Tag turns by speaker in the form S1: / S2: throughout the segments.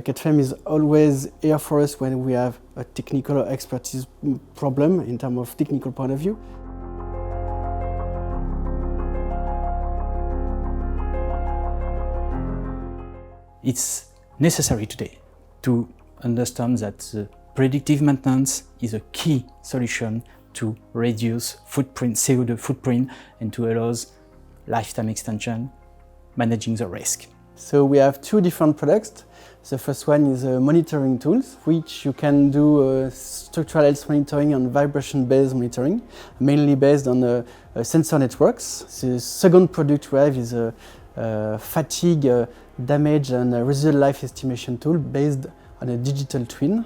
S1: CADFEM is always here for us when we have a technical or expertise problem in terms of technical point of view.
S2: It's necessary today to understand that predictive maintenance is a key solution to reduce CO2 footprint and to allow lifetime extension, managing the risk.
S1: So we have two different products. The first one is monitoring tools, which you can do structural health monitoring and vibration-based monitoring, mainly based on sensor networks. The second product we have is a fatigue, damage and residual life estimation tool based on a digital twin.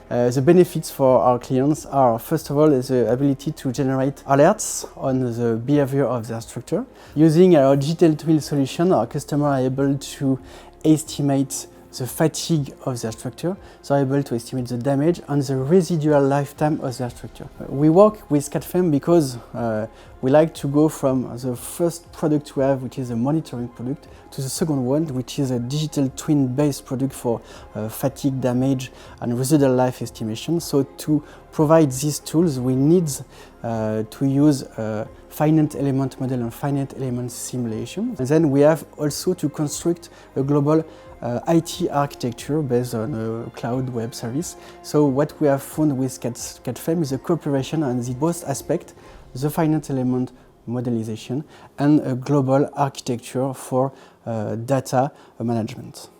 S1: The benefits for our clients are, first of all, the ability to generate alerts on the behavior of their structure. Using our digital twin solution, our customers are able to estimate the fatigue of their structure, so are able to estimate the damage and the residual lifetime of their structure. We work with CADFEM because we like to go from the first product we have, which is a monitoring product, to the second one, which is a digital twin-based product for fatigue, damage and residual life estimation. So to provide these tools, we need to use finite element model and finite element simulation. And then we have also to construct a global IT architecture based on a cloud web service. So what we have found with CADFEM is a cooperation on the both aspects, the finite element modelization and a global architecture for data management.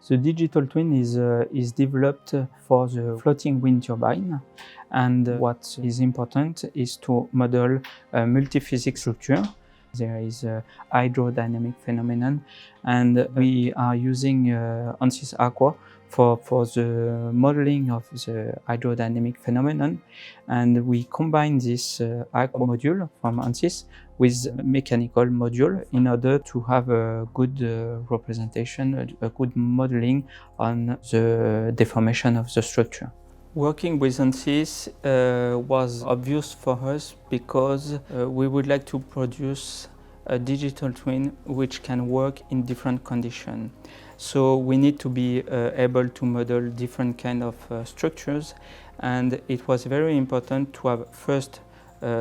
S3: The digital twin is developed for the floating wind turbine, and what is important is to model a multi-physics structure. There is a hydrodynamic phenomenon, and we are using Ansys Aqua for the modeling of the hydrodynamic phenomenon, and we combine this Aqua module from Ansys with mechanical module in order to have a good representation, a good modeling on the deformation of the structure. Working with Ansys was obvious for us because we would like to produce a digital twin which can work in different conditions. So we need to be able to model different kind of structures, and it was very important to have first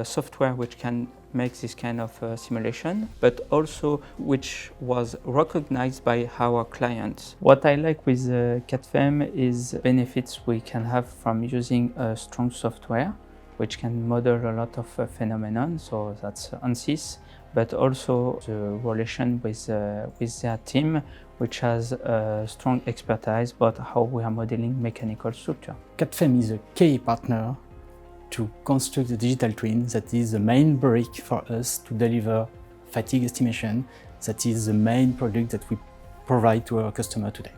S3: software which can make this kind of simulation, but also which was recognized by our clients. What I like with CADFEM is benefits we can have from using a strong software which can model a lot of phenomena, so that's Ansys, but also the relation with their team, which has a strong expertise about how we are modeling mechanical structure.
S2: CADFEM is a key partner to construct the digital twin that is the main brick for us to deliver fatigue estimation. That is the main product that we provide to our customer today.